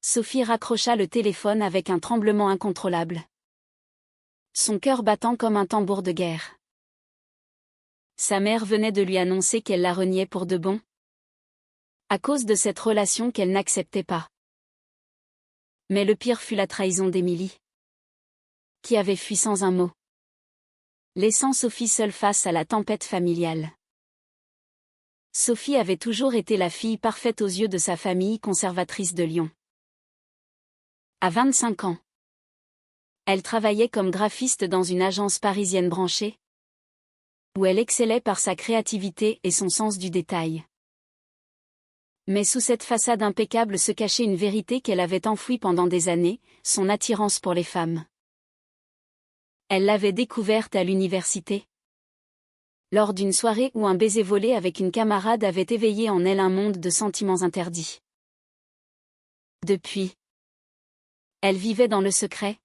Sophie raccrocha le téléphone avec un tremblement incontrôlable. Son cœur battant comme un tambour de guerre. Sa mère venait de lui annoncer qu'elle la reniait pour de bon. À cause de cette relation qu'elle n'acceptait pas. Mais le pire fut la trahison d'Émilie. Qui avait fui sans un mot. Laissant Sophie seule face à la tempête familiale. Sophie avait toujours été la fille parfaite aux yeux de sa famille conservatrice de Lyon. À 25 ans. Elle travaillait comme graphiste dans une agence parisienne branchée, où elle excellait par sa créativité et son sens du détail. Mais sous cette façade impeccable se cachait une vérité qu'elle avait enfouie pendant des années, son attirance pour les femmes. Elle l'avait découverte à l'université. Lors d'une soirée où un baiser volé avec une camarade avait éveillé en elle un monde de sentiments interdits. Depuis, elle vivait dans le secret,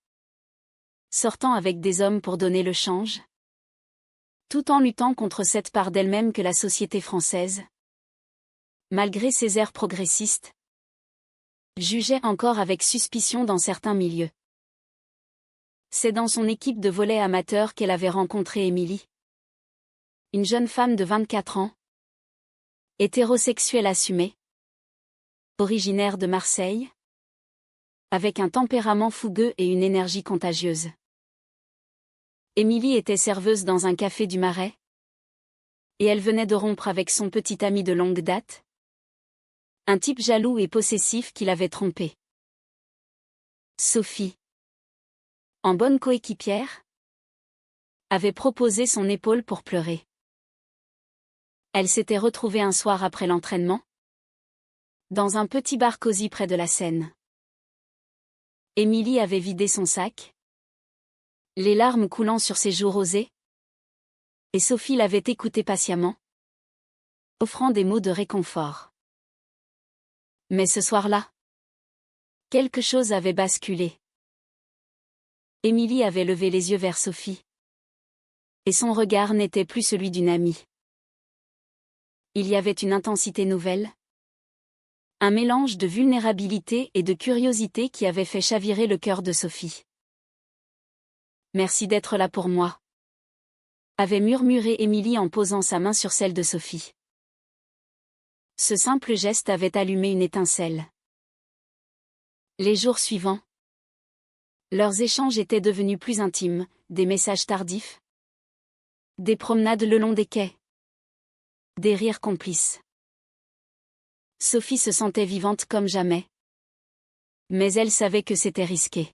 sortant avec des hommes pour donner le change, tout en luttant contre cette part d'elle-même que la société française, malgré ses airs progressistes, jugeait encore avec suspicion dans certains milieux. C'est dans son équipe de volley amateur qu'elle avait rencontré Émilie. Une jeune femme de 24 ans, hétérosexuelle assumée, originaire de Marseille, avec un tempérament fougueux et une énergie contagieuse. Émilie était serveuse dans un café du Marais, et elle venait de rompre avec son petit ami de longue date, un type jaloux et possessif qui l'avait trompée. Sophie, en bonne coéquipière, avait proposé son épaule pour pleurer. Elle s'était retrouvée un soir après l'entraînement, dans un petit bar cosy près de la Seine. Émilie avait vidé son sac, les larmes coulant sur ses joues rosées, et Sophie l'avait écoutée patiemment, offrant des mots de réconfort. Mais ce soir-là, quelque chose avait basculé. Émilie avait levé les yeux vers Sophie. Et son regard n'était plus celui d'une amie. Il y avait une intensité nouvelle. Un mélange de vulnérabilité et de curiosité qui avait fait chavirer le cœur de Sophie. Merci d'être là pour moi, avait murmuré Émilie en posant sa main sur celle de Sophie. Ce simple geste avait allumé une étincelle. Les jours suivants, leurs échanges étaient devenus plus intimes, des messages tardifs, des promenades le long des quais, des rires complices. Sophie se sentait vivante comme jamais. Mais elle savait que c'était risqué.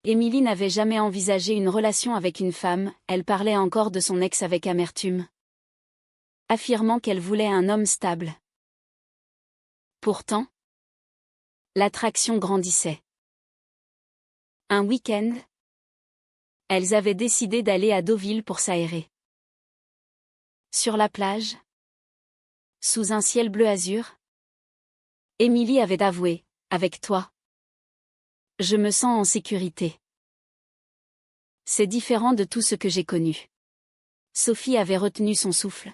Émilie n'avait jamais envisagé une relation avec une femme, elle parlait encore de son ex avec amertume, affirmant qu'elle voulait un homme stable. Pourtant, l'attraction grandissait. Un week-end, elles avaient décidé d'aller à Deauville pour s'aérer. Sur la plage, sous un ciel bleu azur, Émilie avait avoué, avec toi, je me sens en sécurité. C'est différent de tout ce que j'ai connu. Sophie avait retenu son souffle,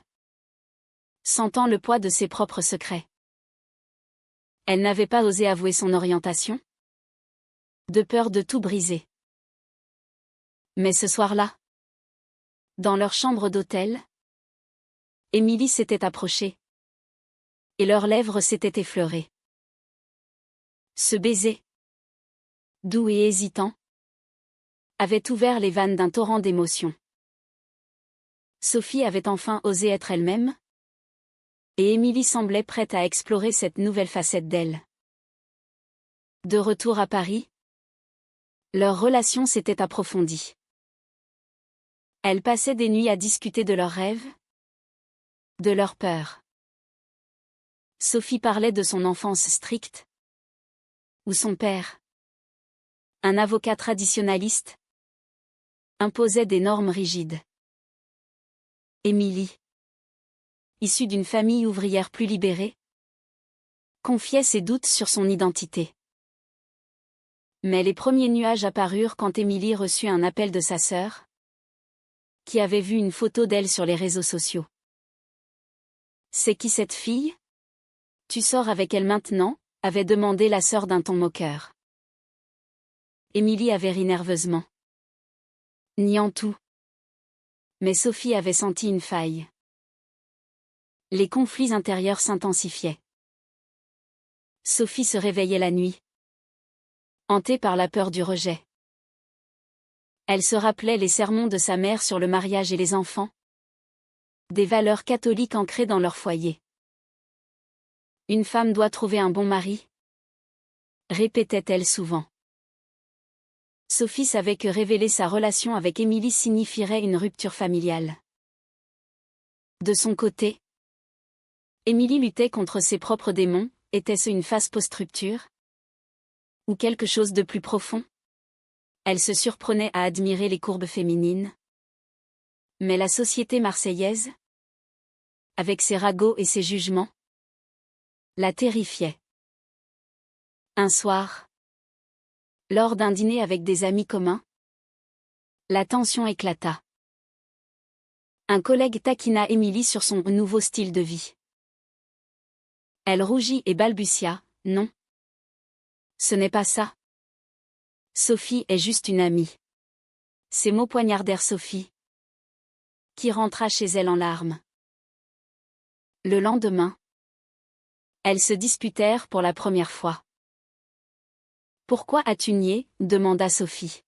sentant le poids de ses propres secrets. Elle n'avait pas osé avouer son orientation, de peur de tout briser. Mais ce soir-là, dans leur chambre d'hôtel, Émilie s'était approchée, et leurs lèvres s'étaient effleurées. Ce baiser, doux et hésitant, avait ouvert les vannes d'un torrent d'émotions. Sophie avait enfin osé être elle-même, et Émilie semblait prête à explorer cette nouvelle facette d'elle. De retour à Paris, leur relation s'était approfondie. Elles passaient des nuits à discuter de leurs rêves, de leurs peurs. Sophie parlait de son enfance stricte, où son père, un avocat traditionnaliste, imposait des normes rigides. Émilie, issue d'une famille ouvrière plus libérée, confiait ses doutes sur son identité. Mais les premiers nuages apparurent quand Émilie reçut un appel de sa sœur, qui avait vu une photo d'elle sur les réseaux sociaux. « C'est qui cette fille ? Tu sors avec elle maintenant ? avait demandé la sœur d'un ton moqueur. Émilie avait ri nerveusement, niant tout. Mais Sophie avait senti une faille. Les conflits intérieurs s'intensifiaient. Sophie se réveillait la nuit, hantée par la peur du rejet. Elle se rappelait les sermons de sa mère sur le mariage et les enfants, des valeurs catholiques ancrées dans leur foyer. Une femme doit trouver un bon mari, répétait-elle souvent. Sophie savait que révéler sa relation avec Émilie signifierait une rupture familiale. De son côté, Émilie luttait contre ses propres démons. Était-ce une phase post-rupture? Ou quelque chose de plus profond? Elle se surprenait à admirer les courbes féminines. Mais la société marseillaise, avec ses ragots et ses jugements, la terrifiait. Un soir, lors d'un dîner avec des amis communs, la tension éclata. Un collègue taquina Émilie sur son nouveau style de vie. Elle rougit et balbutia, « Non. Ce n'est pas ça. Sophie est juste une amie. » Ces mots poignardèrent Sophie, qui rentra chez elle en larmes. Le lendemain, elles se disputèrent pour la première fois. « Pourquoi as-tu nié ?» demanda Sophie.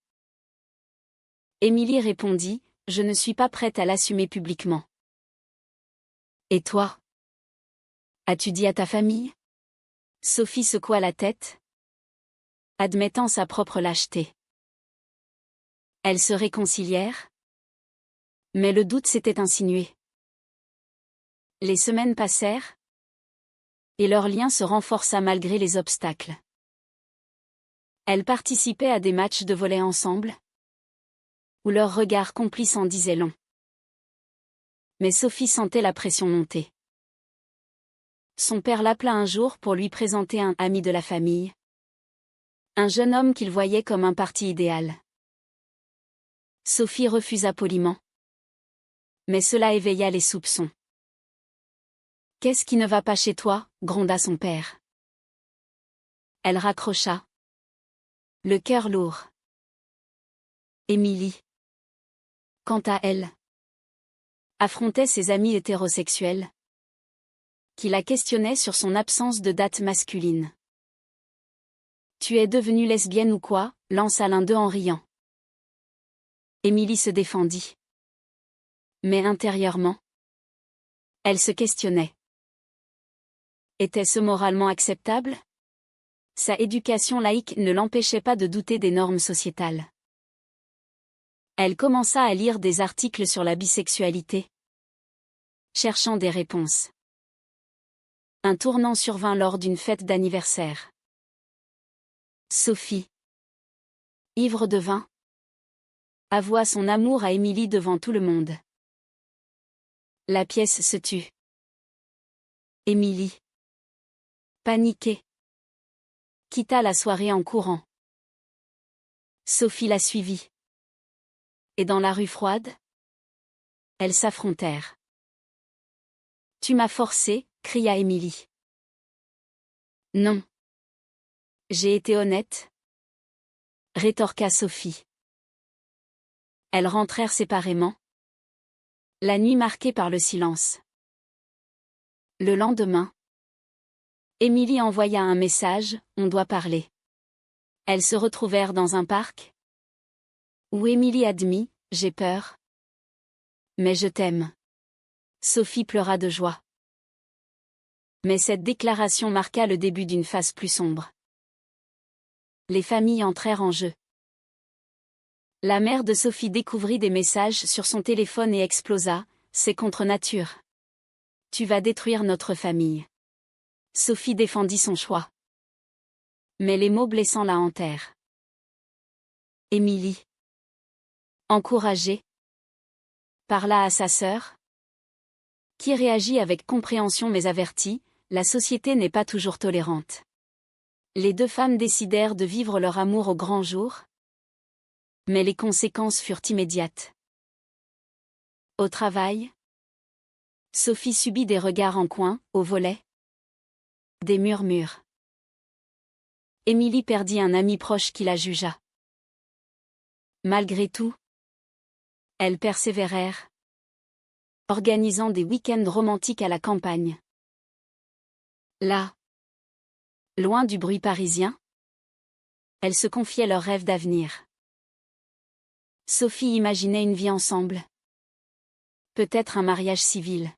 Émilie répondit, « Je ne suis pas prête à l'assumer publiquement. » « Et toi? As-tu dit à ta famille ?» Sophie secoua la tête, admettant sa propre lâcheté. Elles se réconcilièrent, mais le doute s'était insinué. Les semaines passèrent, et leur lien se renforça malgré les obstacles. Elles participaient à des matchs de volley ensemble, où leurs regards complices en disaient long. Mais Sophie sentait la pression monter. Son père l'appela un jour pour lui présenter un ami de la famille. Un jeune homme qu'il voyait comme un parti idéal. Sophie refusa poliment. Mais cela éveilla les soupçons. « Qu'est-ce qui ne va pas chez toi ?» gronda son père. Elle raccrocha, le cœur lourd. Émilie, quant à elle, affrontait ses amis hétérosexuels, qui la questionnaient sur son absence de date masculine. « Tu es devenue lesbienne ou quoi ?» lança l'un d'eux en riant. Émilie se défendit. Mais intérieurement, elle se questionnait. Était-ce moralement acceptable? Sa éducation laïque ne l'empêchait pas de douter des normes sociétales. Elle commença à lire des articles sur la bisexualité, cherchant des réponses. Un tournant survint lors d'une fête d'anniversaire. Sophie, ivre de vin, avoua son amour à Émilie devant tout le monde. La pièce se tut. Émilie, paniquée, quitta la soirée en courant. Sophie la suivit. Et dans la rue froide, elles s'affrontèrent. « Tu m'as forcée » cria Émilie. « Non. J'ai été honnête » rétorqua Sophie. Elles rentrèrent séparément, la nuit marquée par le silence. Le lendemain, Émilie envoya un message, « On doit parler ». Elles se retrouvèrent dans un parc, où Émilie admit, « J'ai peur. Mais je t'aime. » Sophie pleura de joie. Mais cette déclaration marqua le début d'une phase plus sombre. Les familles entrèrent en jeu. La mère de Sophie découvrit des messages sur son téléphone et explosa, « C'est contre nature. Tu vas détruire notre famille. » Sophie défendit son choix. Mais les mots blessants la hantèrent. Émilie, encouragée, parla à sa sœur, qui réagit avec compréhension mais avertit, la société n'est pas toujours tolérante. Les deux femmes décidèrent de vivre leur amour au grand jour, mais les conséquences furent immédiates. Au travail, Sophie subit des regards en coin, au volet, des murmures. Émilie perdit un ami proche qui la jugea. Malgré tout, elles persévérèrent, organisant des week-ends romantiques à la campagne. Là, loin du bruit parisien, elles se confiaient leurs rêves d'avenir. Sophie imaginait une vie ensemble. Peut-être un mariage civil.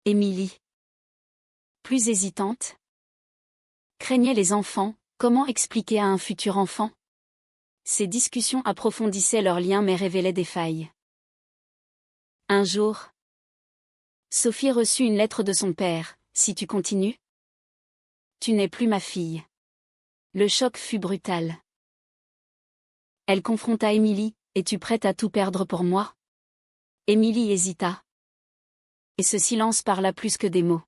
Émilie, plus hésitante, craignait les enfants. Comment expliquer à un futur enfant? Ces discussions approfondissaient leurs liens mais révélaient des failles. Un jour, Sophie reçut une lettre de son père. Si tu continues, tu n'es plus ma fille. Le choc fut brutal. Elle confronta Émilie. Es-tu prête à tout perdre pour moi? Émilie hésita. Et ce silence parla plus que des mots.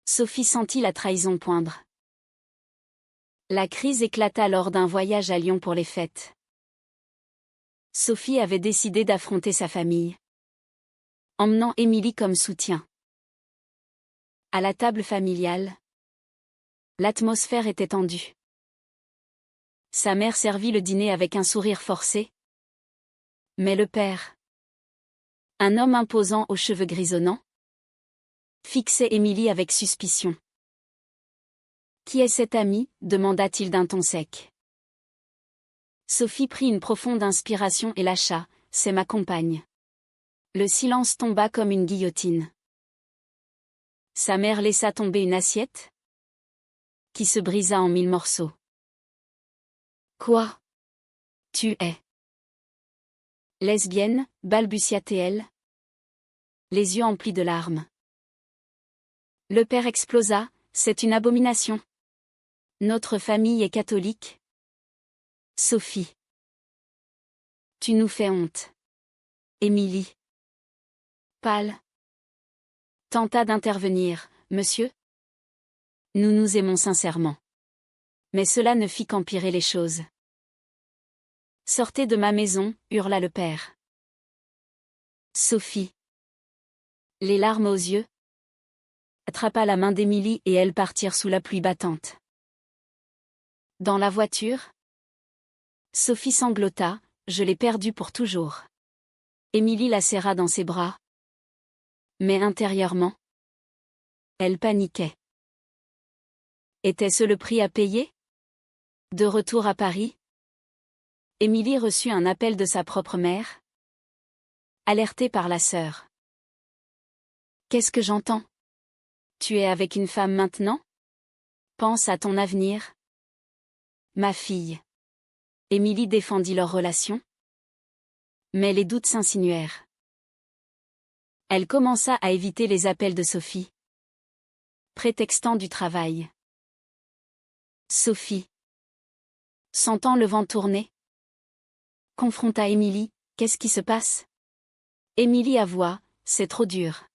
Sophie sentit la trahison poindre. La crise éclata lors d'un voyage à Lyon pour les fêtes. Sophie avait décidé d'affronter sa famille, emmenant Émilie comme soutien. À la table familiale, l'atmosphère était tendue. Sa mère servit le dîner avec un sourire forcé. Mais le père, un homme imposant aux cheveux grisonnants, fixait Émilie avec suspicion. « Qui est cet ami ?» demanda-t-il d'un ton sec. Sophie prit une profonde inspiration et lâcha. « C'est ma compagne. » Le silence tomba comme une guillotine. Sa mère laissa tomber une assiette, qui se brisa en 1000 morceaux. « Quoi? Tu es lesbienne ?» balbutia-t-elle, les yeux emplis de larmes. Le père explosa. « C'est une abomination. Notre famille est catholique. » Sophie. Tu nous fais honte. Émilie, pâle, tenta d'intervenir. « Monsieur, nous nous aimons sincèrement. » Mais cela ne fit qu'empirer les choses. « Sortez de ma maison » hurla le père. Sophie, les larmes aux yeux, attrapa la main d'Émilie et elles partirent sous la pluie battante. Dans la voiture, Sophie sanglota. « Je l'ai perdu pour toujours. » Émilie la serra dans ses bras. Mais intérieurement, elle paniquait. Était-ce le prix à payer? De retour à Paris, Émilie reçut un appel de sa propre mère, alertée par la sœur. « Qu'est-ce que j'entends? Tu es avec une femme maintenant? Pense à ton avenir. » Ma fille. Émilie défendit leur relation. Mais les doutes s'insinuèrent. Elle commença à éviter les appels de Sophie, prétextant du travail. Sophie, sentant le vent tourner, confronta Émilie. « Qu'est-ce qui se passe? » Émilie avoua. « C'est trop dur.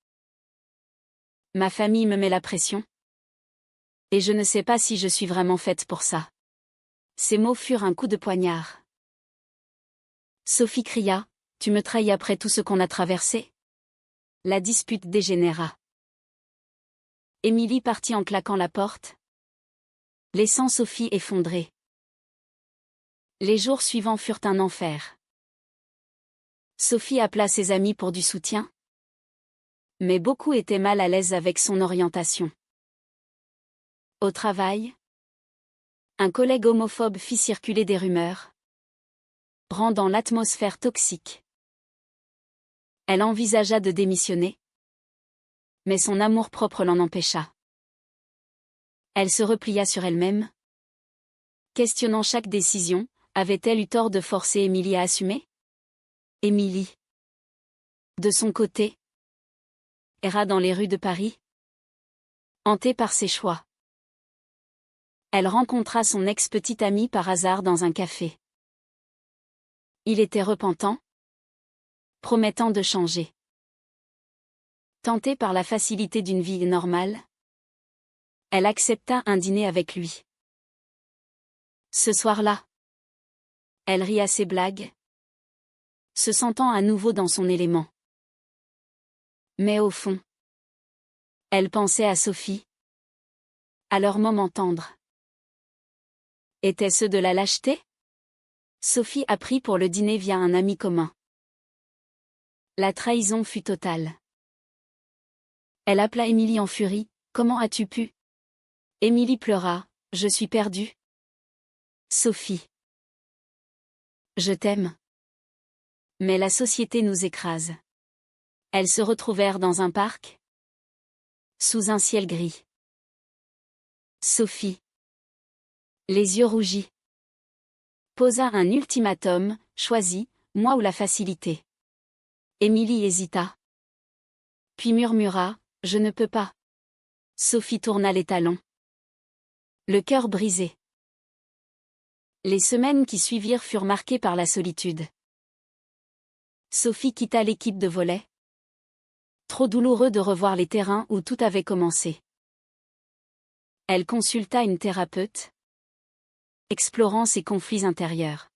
Ma famille me met la pression. Et je ne sais pas si je suis vraiment faite pour ça. » Ces mots furent un coup de poignard. Sophie cria. « Tu me trahis après tout ce qu'on a traversé ?» La dispute dégénéra. Émilie partit en claquant la porte, laissant Sophie effondrée. Les jours suivants furent un enfer. Sophie appela ses amis pour du soutien, mais beaucoup étaient mal à l'aise avec son orientation. Au travail, un collègue homophobe fit circuler des rumeurs, rendant l'atmosphère toxique. Elle envisagea de démissionner, mais son amour-propre l'en empêcha. Elle se replia sur elle-même, questionnant chaque décision. Avait-elle eu tort de forcer Émilie à assumer? Émilie, de son côté, erra dans les rues de Paris, hantée par ses choix. Elle rencontra son ex-petit ami par hasard dans un café. Il était repentant, promettant de changer. Tentée par la facilité d'une vie normale, elle accepta un dîner avec lui. Ce soir-là, elle rit à ses blagues, se sentant à nouveau dans son élément. Mais au fond, elle pensait à Sophie, à leur moment tendre. Étaient-ce de la lâcheté? Sophie apprit pour le dîner via un ami commun. La trahison fut totale. Elle appela Émilie en furie. Comment as-tu pu? Émilie pleura. Je suis perdue. Sophie. Je t'aime. Mais la société nous écrase. Elles se retrouvèrent dans un parc, sous un ciel gris. Sophie, les yeux rougis, posa un ultimatum. Choisis, moi ou la facilité. Émilie hésita. Puis murmura, je ne peux pas. Sophie tourna les talons. Le cœur brisé. Les semaines qui suivirent furent marquées par la solitude. Sophie quitta l'équipe de volley. Trop douloureux de revoir les terrains où tout avait commencé. Elle consulta une thérapeute, explorant ses conflits intérieurs.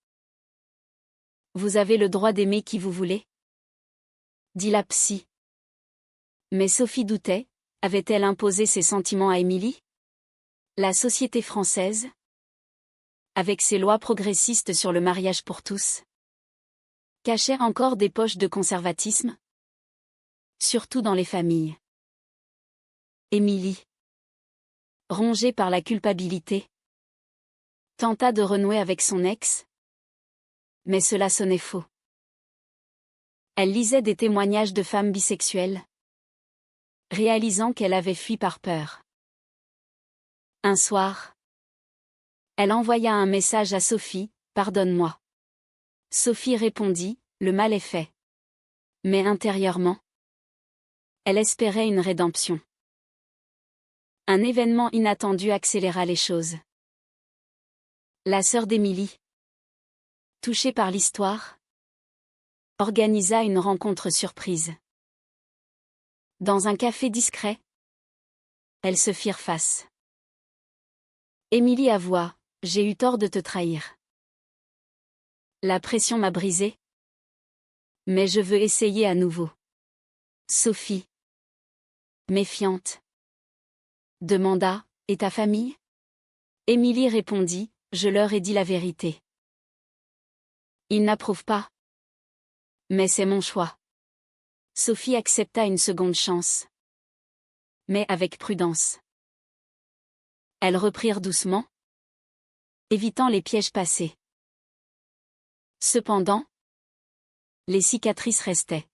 Vous avez le droit d'aimer qui vous voulez, dit la psy. Mais Sophie doutait, avait-elle imposé ses sentiments à Émilie? La société française, avec ses lois progressistes sur le mariage pour tous, cachait encore des poches de conservatisme, surtout dans les familles. Émilie, rongée par la culpabilité, tenta de renouer avec son ex, mais cela sonnait faux. Elle lisait des témoignages de femmes bisexuelles, réalisant qu'elle avait fui par peur. Un soir, elle envoya un message à Sophie, « Pardonne-moi ». Sophie répondit, « Le mal est fait ». Mais intérieurement, elle espérait une rédemption. Un événement inattendu accéléra les choses. La sœur d'Émilie, touchée par l'histoire, organisa une rencontre surprise. Dans un café discret, elles se firent face. Émilie avoua, « J'ai eu tort de te trahir. La pression m'a brisée. Mais je veux essayer à nouveau. » Sophie, méfiante, demanda, « Et ta famille ?» Émilie répondit, « Je leur ai dit la vérité. Ils n'approuvent pas. Mais c'est mon choix. » Sophie accepta une seconde chance. Mais avec prudence. Elles reprirent doucement, évitant les pièges passés. Cependant, les cicatrices restaient.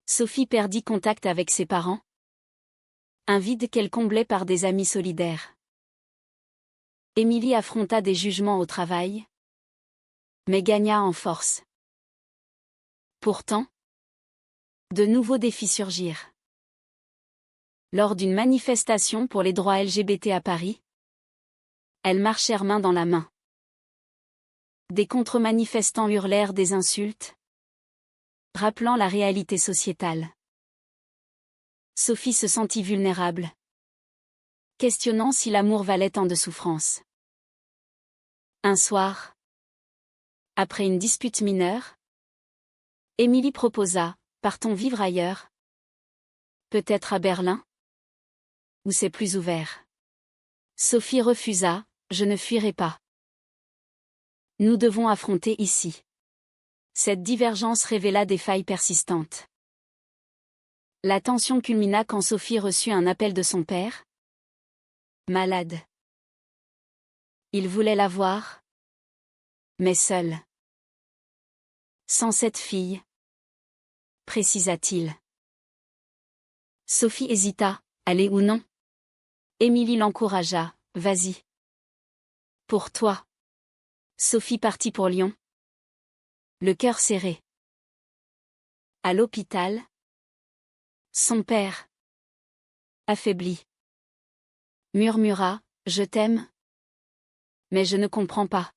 Sophie perdit contact avec ses parents, un vide qu'elle comblait par des amis solidaires. Émilie affronta des jugements au travail, mais gagna en force. Pourtant, de nouveaux défis surgirent. Lors d'une manifestation pour les droits LGBT à Paris, elles marchèrent main dans la main. Des contre-manifestants hurlèrent des insultes, rappelant la réalité sociétale. Sophie se sentit vulnérable, questionnant si l'amour valait tant de souffrance. Un soir, après une dispute mineure, Émilie proposa, « Partons vivre ailleurs. Peut-être à Berlin, où c'est plus ouvert. » Sophie refusa, « Je ne fuirai pas. Nous devons affronter ici. » Cette divergence révéla des failles persistantes. La tension culmina quand Sophie reçut un appel de son père, malade. Il voulait la voir, mais seul. Sans cette fille, précisa-t-il. Sophie hésita, aller ou non? Émilie l'encouragea, vas-y. Pour toi. Sophie partit pour Lyon, le cœur serré. À l'hôpital, son père, affaibli, murmura, je t'aime, mais je ne comprends pas.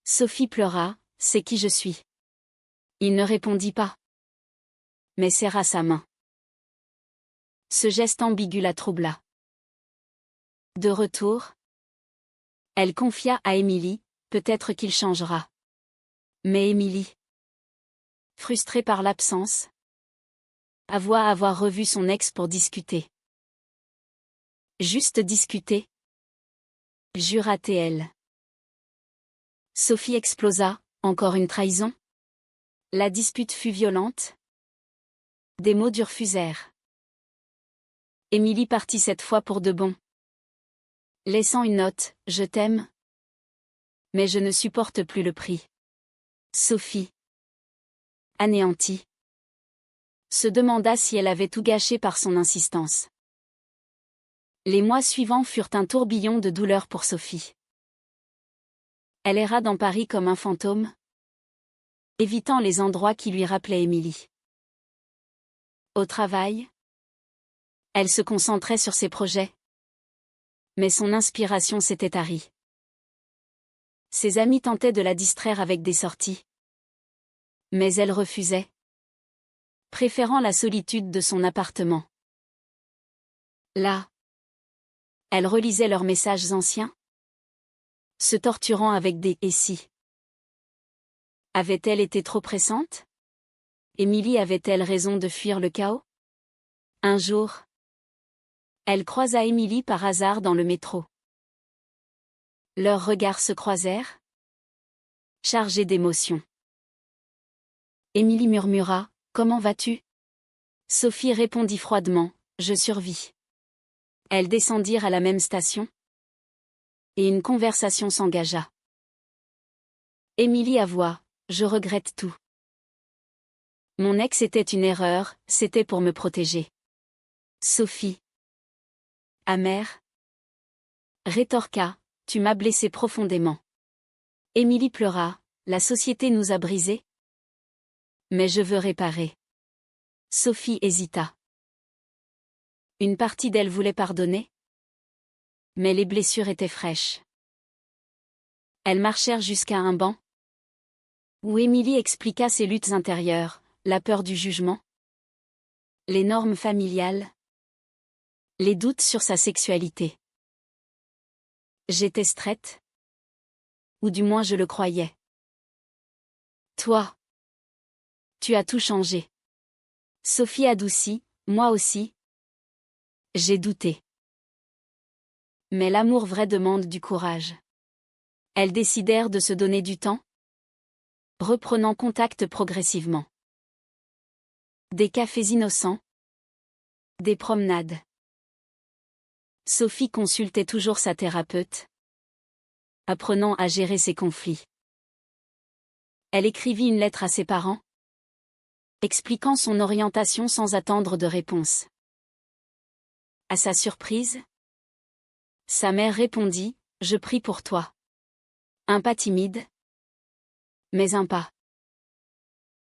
Sophie pleura, c'est qui je suis. Il ne répondit pas, mais serra sa main. Ce geste ambigu la troubla. De retour, elle confia à Émilie, peut-être qu'il changera. Mais Émilie, frustrée par l'absence, avoua avoir revu son ex pour discuter. Juste discuter, jura-t-elle. Sophie explosa, encore une trahison? La dispute fut violente. Des mots durs fusèrent. Émilie partit cette fois pour de bon. Laissant une note, je t'aime. Mais je ne supporte plus le prix. Sophie, anéantie, se demanda si elle avait tout gâché par son insistance. Les mois suivants furent un tourbillon de douleur pour Sophie. Elle erra dans Paris comme un fantôme, évitant les endroits qui lui rappelaient Émilie. Au travail, elle se concentrait sur ses projets. Mais son inspiration s'était tarie. Ses amis tentaient de la distraire avec des sorties. Mais elle refusait, préférant la solitude de son appartement. Là, elle relisait leurs messages anciens, se torturant avec des « et si ». Avait-elle été trop pressante? Émilie avait-elle raison de fuir le chaos? Un jour, elle croisa Émilie par hasard dans le métro. Leurs regards se croisèrent, chargés d'émotion. Émilie murmura « Comment vas-tu » Sophie répondit froidement « Je survis ». Elles descendirent à la même station, et une conversation s'engagea. Émilie avoua « Je regrette tout. Mon ex était une erreur, c'était pour me protéger. » Sophie, amère, rétorqua « Tu m'as blessé profondément. » Émilie pleura « La société nous a brisés. Mais je veux réparer. » Sophie hésita. Une partie d'elle voulait pardonner, mais les blessures étaient fraîches. Elles marchèrent jusqu'à un banc, où Émilie expliqua ses luttes intérieures, la peur du jugement, les normes familiales, les doutes sur sa sexualité. J'étais straight, ou du moins je le croyais. Toi, tu as tout changé. Sophie adoucit, moi aussi. J'ai douté. Mais l'amour vrai demande du courage. Elles décidèrent de se donner du temps, reprenant contact progressivement. Des cafés innocents, des promenades. Sophie consultait toujours sa thérapeute, apprenant à gérer ses conflits. Elle écrivit une lettre à ses parents, expliquant son orientation sans attendre de réponse. À sa surprise, sa mère répondit « Je prie pour toi. » Un pas timide, mais un pas.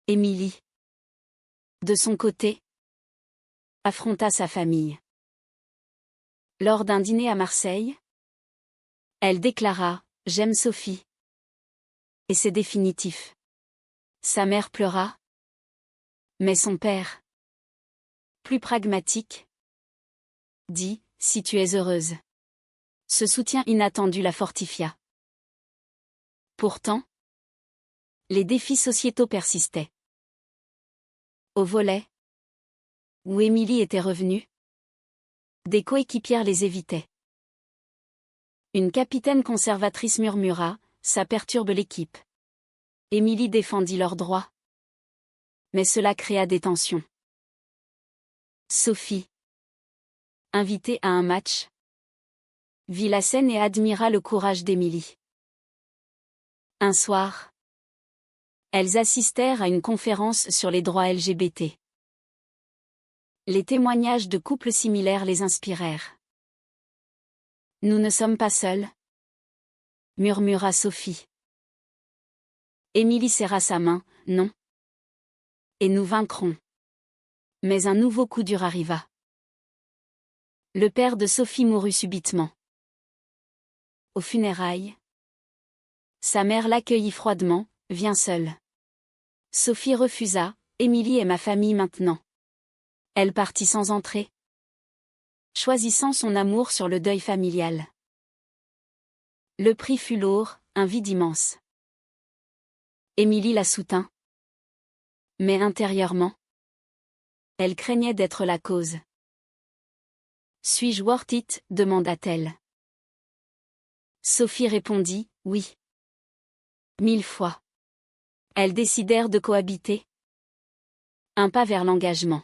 Émilie, de son côté, affronta sa famille. Lors d'un dîner à Marseille, elle déclara « J'aime Sophie. Et c'est définitif. » Sa mère pleura, mais son père, plus pragmatique, dit « Si tu es heureuse. » Ce soutien inattendu la fortifia. Pourtant, les défis sociétaux persistaient. Au volet, où Émilie était revenue, des coéquipières les évitaient. Une capitaine conservatrice murmura « Ça perturbe l'équipe. » Émilie défendit leurs droits. Mais cela créa des tensions. Sophie, invitée à un match, vit la scène et admira le courage d'Émilie. Un soir, elles assistèrent à une conférence sur les droits LGBT. Les témoignages de couples similaires les inspirèrent. « Nous ne sommes pas seuls », murmura Sophie. Émilie serra sa main, « Non. Et nous vaincrons. » Mais un nouveau coup dur arriva. Le père de Sophie mourut subitement. Aux funérailles, sa mère l'accueillit froidement, « Viens seule. » Sophie refusa, « Émilie est ma famille maintenant. » Elle partit sans entrer, choisissant son amour sur le deuil familial. Le prix fut lourd, un vide immense. Émilie la soutint. Mais intérieurement, elle craignait d'être la cause. Suis-je worth it demanda-t-elle. Sophie répondit, oui. 1000 fois. Elles décidèrent de cohabiter. Un pas vers l'engagement.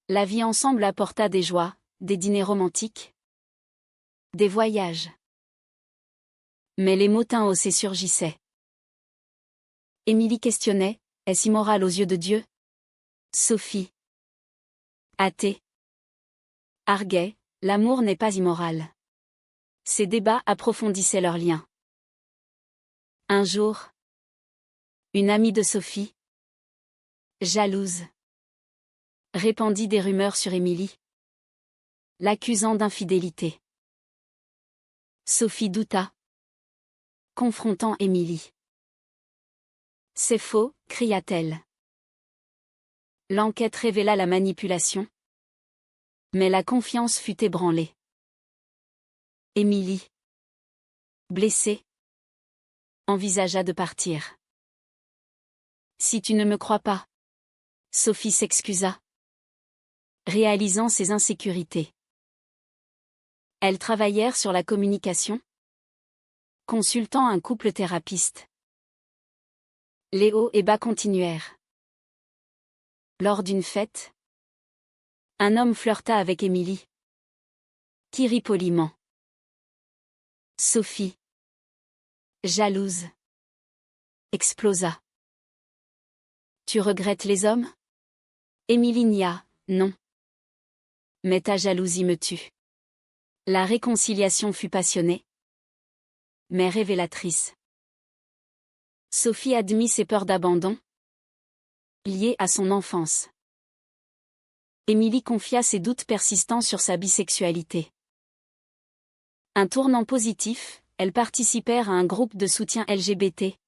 La vie ensemble apporta des joies, des dîners romantiques, des voyages. Mais les motins haussés surgissaient. Émilie questionnait, est-ce immoral aux yeux de Dieu? Sophie, athée, arguait, l'amour n'est pas immoral. Ces débats approfondissaient leurs liens. Un jour, une amie de Sophie, jalouse, répandit des rumeurs sur Émilie, l'accusant d'infidélité. Sophie douta, confrontant Émilie. C'est faux, cria-t-elle. L'enquête révéla la manipulation. Mais la confiance fut ébranlée. Émilie, blessée, envisagea de partir. Si tu ne me crois pas. Sophie s'excusa, réalisant ses insécurités. Elles travaillèrent sur la communication, consultant un couple thérapeute. Les hauts et bas continuèrent. Lors d'une fête, un homme flirta avec Émilie, qui rit poliment. Sophie, jalouse, explosa. Tu regrettes les hommes? Émilie nia, non. Mais ta jalousie me tue. La réconciliation fut passionnée, mais révélatrice. Sophie admit ses peurs d'abandon, liées à son enfance. Émilie confia ses doutes persistants sur sa bisexualité. Un tournant positif, elles participèrent à un groupe de soutien LGBT,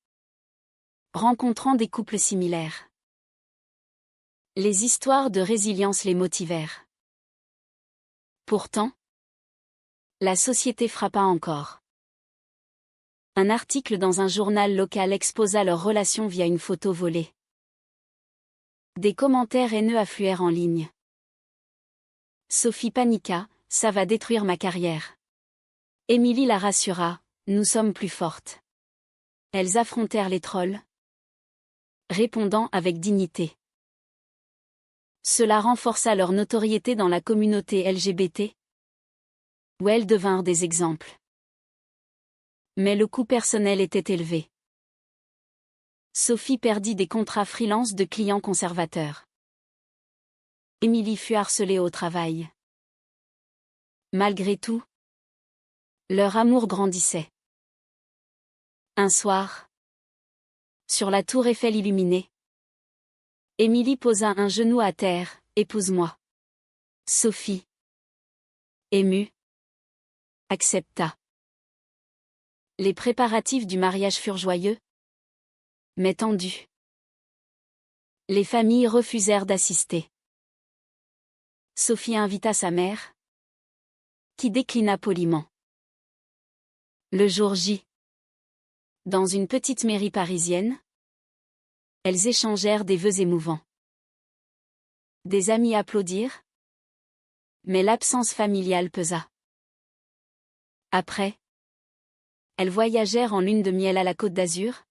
rencontrant des couples similaires. Les histoires de résilience les motivèrent. Pourtant, la société frappa encore. Un article dans un journal local exposa leur relation via une photo volée. Des commentaires haineux affluèrent en ligne. Sophie paniqua, ça va détruire ma carrière. Émilie la rassura, nous sommes plus fortes. Elles affrontèrent les trolls, répondant avec dignité. Cela renforça leur notoriété dans la communauté LGBT, où elles devinrent des exemples. Mais le coût personnel était élevé. Sophie perdit des contrats freelance de clients conservateurs. Émilie fut harcelée au travail. Malgré tout, leur amour grandissait. Un soir, sur la tour Eiffel illuminée, Émilie posa un genou à terre, épouse-moi. Sophie, émue, accepta. Les préparatifs du mariage furent joyeux, mais tendus. Les familles refusèrent d'assister. Sophie invita sa mère, qui déclina poliment. Le jour J, dans une petite mairie parisienne, elles échangèrent des vœux émouvants. Des amis applaudirent, mais l'absence familiale pesa. Après, elles voyagèrent en lune de miel à la Côte d'Azur,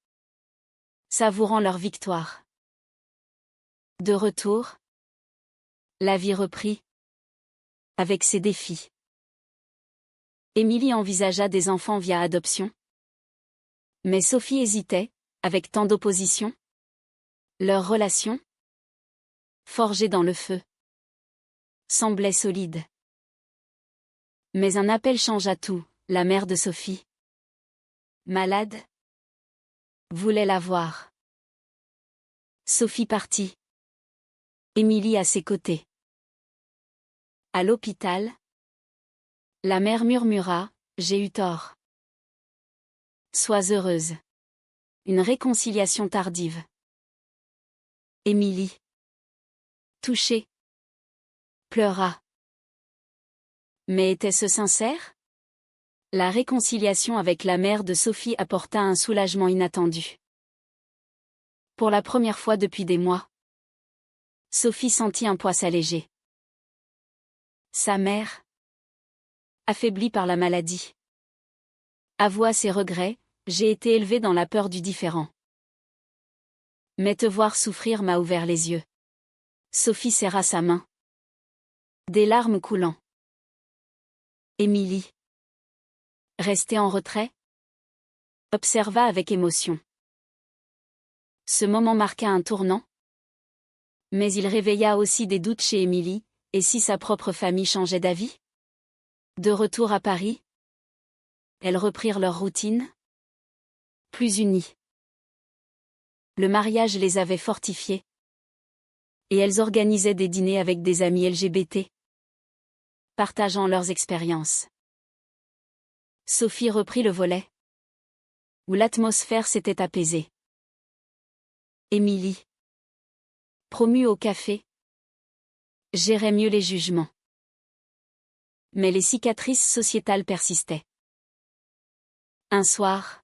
savourant leur victoire. De retour, la vie reprit, avec ses défis. Émilie envisagea des enfants via adoption. Mais Sophie hésitait, avec tant d'opposition. Leur relation, forgée dans le feu, semblait solide. Mais un appel changea tout, la mère de Sophie, malade, voulait la voir. Sophie partit. Émilie à ses côtés. À l'hôpital, la mère murmura, j'ai eu tort. Sois heureuse. Une réconciliation tardive. Émilie, touchée, pleura. Mais était-ce sincère? La réconciliation avec la mère de Sophie apporta un soulagement inattendu. Pour la première fois depuis des mois, Sophie sentit un poids s'alléger. Sa mère, affaiblie par la maladie, avoua ses regrets, j'ai été élevée dans la peur du différent. Mais te voir souffrir m'a ouvert les yeux. Sophie serra sa main. Des larmes coulant. Émilie, restée en retrait, observa avec émotion. Ce moment marqua un tournant. Mais il réveilla aussi des doutes chez Émilie, et si sa propre famille changeait d'avis? De retour à Paris, elles reprirent leur routine, plus unies. Le mariage les avait fortifiées. Et elles organisaient des dîners avec des amis LGBT, partageant leurs expériences. Sophie reprit le volet, où l'atmosphère s'était apaisée. Émilie, promue au café, gérait mieux les jugements. Mais les cicatrices sociétales persistaient. Un soir,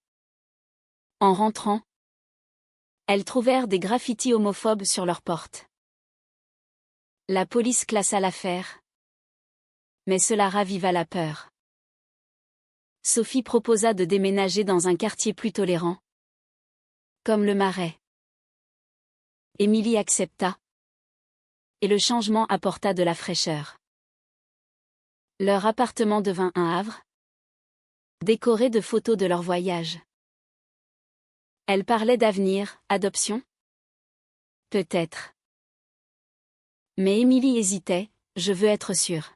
en rentrant, elles trouvèrent des graffitis homophobes sur leurs portes. La police classa l'affaire. Mais cela raviva la peur. Sophie proposa de déménager dans un quartier plus tolérant, comme le Marais. Émilie accepta. Et le changement apporta de la fraîcheur. Leur appartement devint un havre, décoré de photos de leur voyage. Elle parlait d'avenir, adoption? Peut-être. Mais Émilie hésitait, je veux être sûre.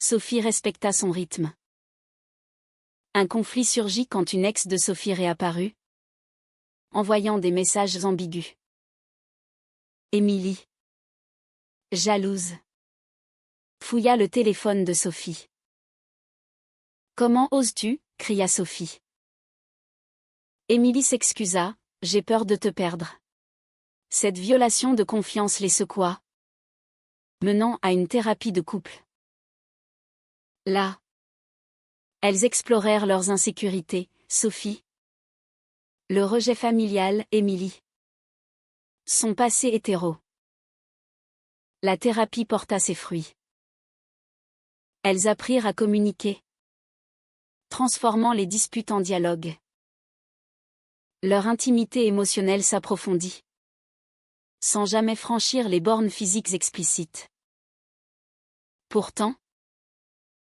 Sophie respecta son rythme. Un conflit surgit quand une ex de Sophie réapparut, envoyant des messages ambigus. Émilie, jalouse, fouilla le téléphone de Sophie. Comment oses-tu? Cria Sophie. Émilie s'excusa, j'ai peur de te perdre. Cette violation de confiance les secoua, menant à une thérapie de couple. Là, elles explorèrent leurs insécurités, Sophie. Le rejet familial, Émilie. Son passé hétéro. La thérapie porta ses fruits. Elles apprirent à communiquer, transformant les disputes en dialogue. Leur intimité émotionnelle s'approfondit, sans jamais franchir les bornes physiques explicites. Pourtant,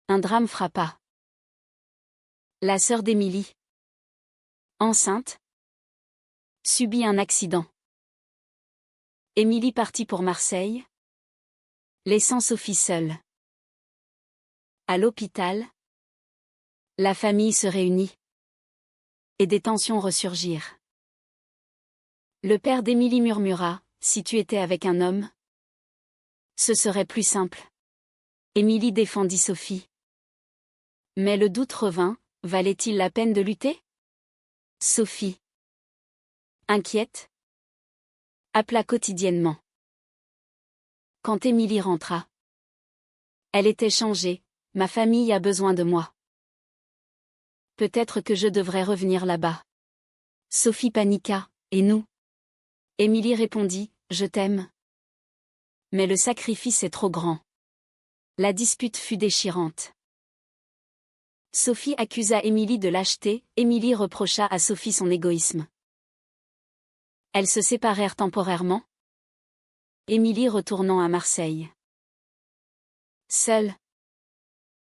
un drame frappa. La sœur d'Émilie, enceinte, subit un accident. Émilie partit pour Marseille, laissant Sophie seule. À l'hôpital, la famille se réunit. Et des tensions ressurgirent. Le père d'Émilie murmura, si tu étais avec un homme, ce serait plus simple. Émilie défendit Sophie. Mais le doute revint, valait-il la peine de lutter? Sophie, inquiète, appela quotidiennement. Quand Émilie rentra, elle était changée, ma famille a besoin de moi. Peut-être que je devrais revenir là-bas. Sophie paniqua, et nous? Émilie répondit, je t'aime. Mais le sacrifice est trop grand. La dispute fut déchirante. Sophie accusa Émilie de lâcheté, Émilie reprocha à Sophie son égoïsme. Elles se séparèrent temporairement. Émilie retournant à Marseille. Seule,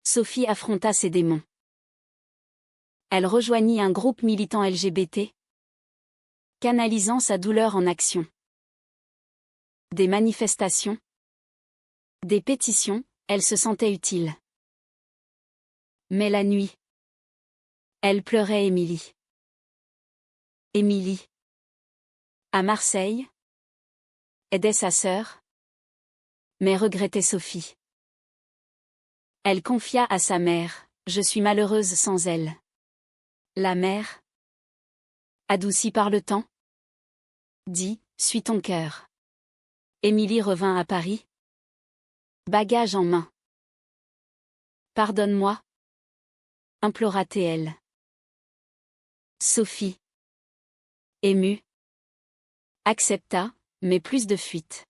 Sophie affronta ses démons. Elle rejoignit un groupe militant LGBT, canalisant sa douleur en action. Des manifestations, des pétitions, elle se sentait utile. Mais la nuit, elle pleurait Émilie. Émilie, à Marseille, aidait sa sœur, mais regrettait Sophie. Elle confia à sa mère, je suis malheureuse sans elle. La mère, adoucie par le temps, dit, suis ton cœur. Émilie revint à Paris, bagage en main. Pardonne-moi, implora-t-elle. Sophie, émue, accepta, mais plus de fuite.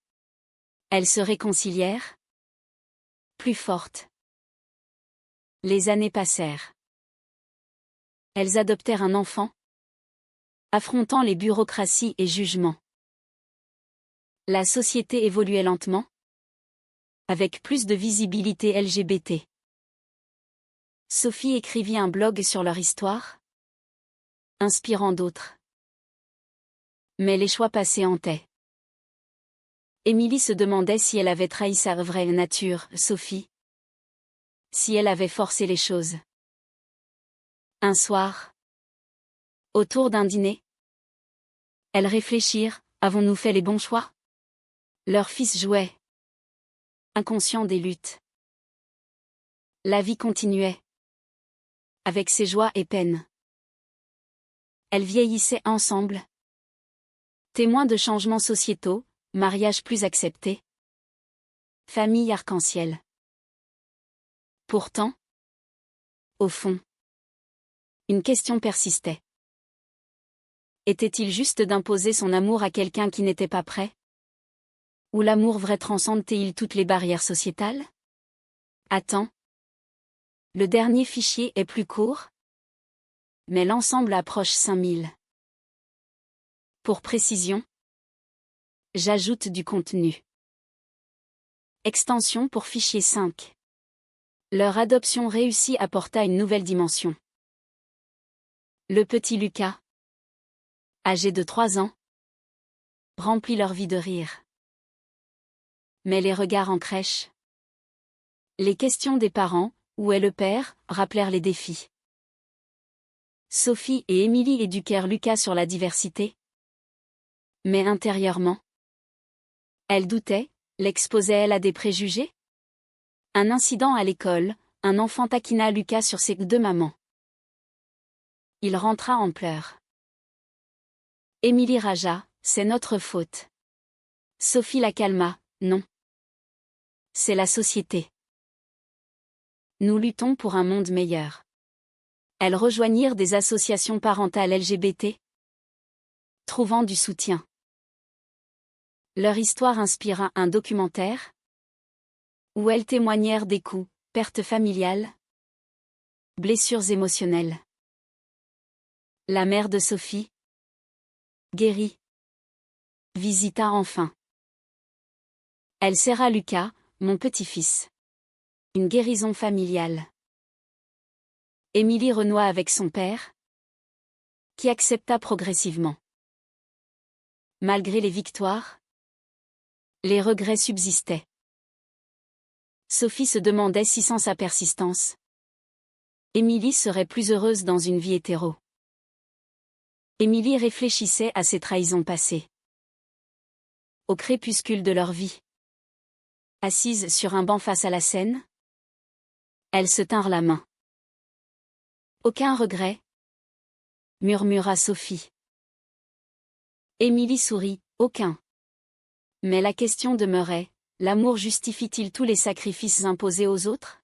Elles se réconcilièrent, plus fortes. Les années passèrent. Elles adoptèrent un enfant, affrontant les bureaucraties et jugements. La société évoluait lentement, avec plus de visibilité LGBT. Sophie écrivit un blog sur leur histoire, inspirant d'autres. Mais les choix passés hantaient. Émilie se demandait si elle avait trahi sa vraie nature, Sophie. Si elle avait forcé les choses. Un soir, autour d'un dîner, elles réfléchirent, avons-nous fait les bons choix? Leur fils jouait, inconscient des luttes. La vie continuait, avec ses joies et peines. Elles vieillissaient ensemble, témoins de changements sociétaux, mariage plus accepté, famille arc-en-ciel. Pourtant, au fond, une question persistait. Était-il juste d'imposer son amour à quelqu'un qui n'était pas prêt? Ou l'amour vrai transcende-t-il toutes les barrières sociétales? Attends. Le dernier fichier est plus court, mais l'ensemble approche 5000. Pour précision, j'ajoute du contenu. Extension pour fichier 5. Leur adoption réussie apporta une nouvelle dimension. Le petit Lucas, âgé de 3 ans, remplit leur vie de rire. Mais les regards en crèche, les questions des parents, où est le père, rappelèrent les défis. Sophie et Émilie éduquèrent Lucas sur la diversité. Mais intérieurement, elle doutait, l'exposait-elle à des préjugés? Un incident à l'école, un enfant taquina Lucas sur ses deux mamans. Il rentra en pleurs. Émilie ragea, c'est notre faute. Sophie la calma, non. C'est la société. Nous luttons pour un monde meilleur. Elles rejoignirent des associations parentales LGBT, trouvant du soutien. Leur histoire inspira un documentaire, où elles témoignèrent des coups, pertes familiales, blessures émotionnelles. La mère de Sophie, guérie, visita enfin. Elle serra Lucas, mon petit-fils. Une guérison familiale. Émilie renoua avec son père, qui accepta progressivement. Malgré les victoires, les regrets subsistaient. Sophie se demandait si sans sa persistance, Émilie serait plus heureuse dans une vie hétéro. Émilie réfléchissait à ses trahisons passées. Au crépuscule de leur vie. Assise sur un banc face à la Seine, elles se tinrent la main. Aucun regret, murmura Sophie. Émilie sourit, aucun. Mais la question demeurait, l'amour justifie-t-il tous les sacrifices imposés aux autres?